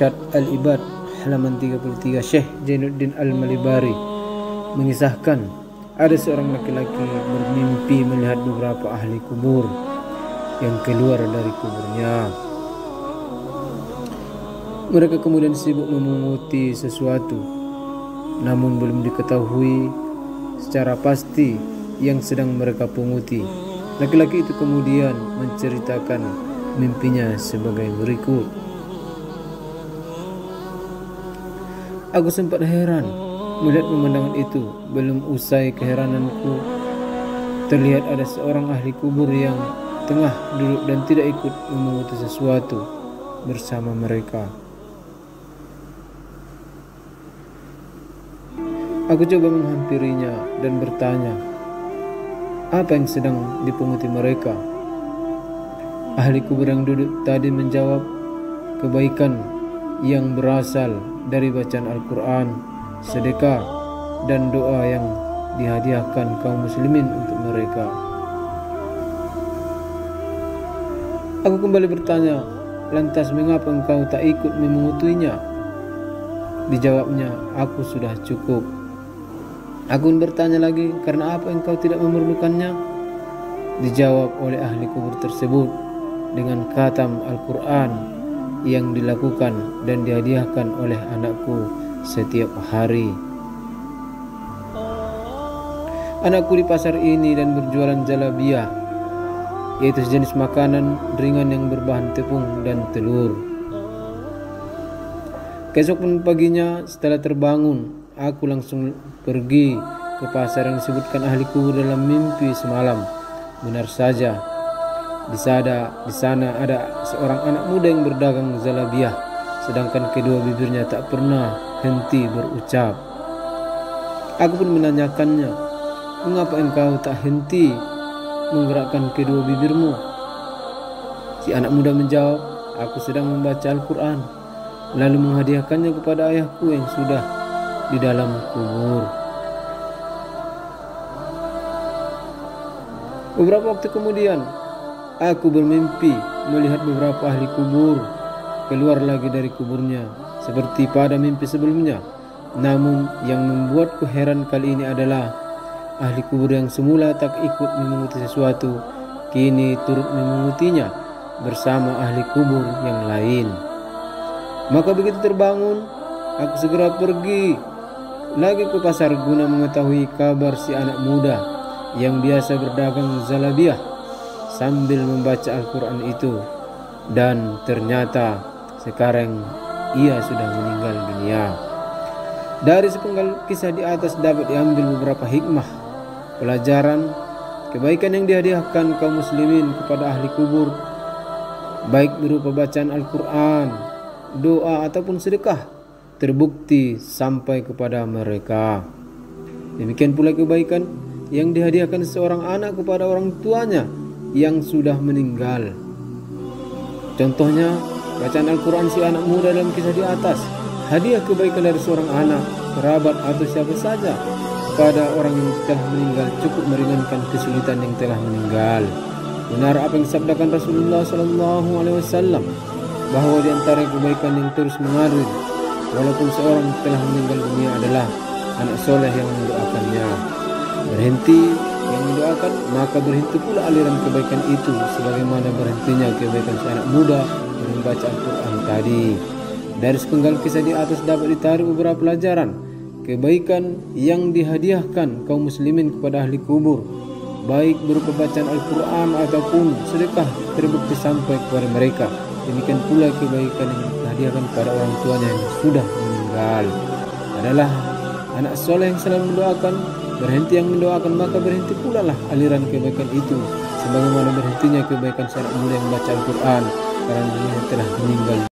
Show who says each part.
Speaker 1: Irsyad Al-Ibad halaman 33, Syekh Jainuddin Al-Malibari mengisahkan ada seorang laki-laki bermimpi melihat beberapa ahli kubur yang keluar dari kuburnya. Mereka kemudian sibuk memunguti sesuatu, namun belum diketahui secara pasti yang sedang mereka punguti. Laki-laki itu kemudian menceritakan mimpinya sebagai berikut. Aku sempat heran melihat pemandangan itu. Belum usai keherananku, terlihat ada seorang ahli kubur yang tengah duduk dan tidak ikut memunguti sesuatu bersama mereka. Aku coba menghampirinya dan bertanya, apa yang sedang dipunguti mereka? Ahli kubur yang duduk tadi menjawab, kebaikan yang berasal dari bacaan Al-Quran, sedekah, dan doa yang dihadiahkan kaum muslimin untuk mereka. Aku kembali bertanya, lantas mengapa engkau tak ikut memungutinya? Dijawabnya, aku sudah cukup. Aku bertanya lagi, karena apa engkau tidak memerlukannya? Dijawab oleh ahli kubur tersebut, dengan khatam Al-Quran yang dilakukan dan dihadiahkan oleh anakku setiap hari. Anakku di pasar ini dan berjualan jalabiyah, yaitu sejenis makanan ringan yang berbahan tepung dan telur. Keesokan paginya setelah terbangun, aku langsung pergi ke pasar yang disebutkan ahli kubur dalam mimpi semalam. Benar saja, di sana ada seorang anak muda yang berdagang zalabiyah, sedangkan kedua bibirnya tak pernah henti berucap. Aku pun menanyakannya, mengapa engkau tak henti menggerakkan kedua bibirmu? Si anak muda menjawab, aku sedang membaca Al-Quran, lalu menghadiahkannya kepada ayahku yang sudah di dalam kubur. Beberapa waktu kemudian, aku bermimpi melihat beberapa ahli kubur keluar lagi dari kuburnya seperti pada mimpi sebelumnya. Namun yang membuatku heran kali ini adalah ahli kubur yang semula tak ikut memunguti sesuatu, kini turut memungutinya bersama ahli kubur yang lain. Maka begitu terbangun, aku segera pergi lagi ke pasar guna mengetahui kabar si anak muda yang biasa berdagang zalabiyah sambil membaca Al-Quran itu. Dan ternyata sekarang ia sudah meninggal dunia. Dari sepenggal kisah di atas dapat diambil beberapa hikmah, pelajaran, kebaikan yang dihadiahkan kaum muslimin kepada ahli kubur, baik berupa bacaan Al-Quran, doa ataupun sedekah, terbukti sampai kepada mereka. Demikian pula kebaikan yang dihadiahkan seorang anak kepada orang tuanya yang sudah meninggal. Contohnya, bacaan Al-Quran si anak muda dalam kisah di atas, hadiah kebaikan dari seorang anak, kerabat atau siapa saja kepada orang yang telah meninggal cukup meringankan kesulitan yang telah meninggal. Benar apa yang disabdakan Rasulullah SAW, bahwa di antara kebaikan yang terus mengalir walaupun seorang telah meninggal dunia adalah anak soleh yang mendoakannya. Berhenti yang mendoakan, maka berhenti pula aliran kebaikan itu, sebagaimana berhentinya kebaikan si anak muda yang membaca Al-Quran tadi. Dari sepenggal kisah di atas dapat ditarik beberapa pelajaran. Kebaikan yang dihadiahkan kaum muslimin kepada ahli kubur, baik berupa bacaan Al-Quran ataupun sedekah, terbukti sampai kepada mereka. Demikian pula kebaikan yang dihadiahkan kepada orang tuanya yang sudah meninggal adalah anak soleh yang selalu mendoakan. Berhenti yang mendoakan, maka berhenti pula lah aliran kebaikan itu, sebagaimana berhentinya kebaikan si anak muda yang membaca Al-Quran karena dia telah meninggal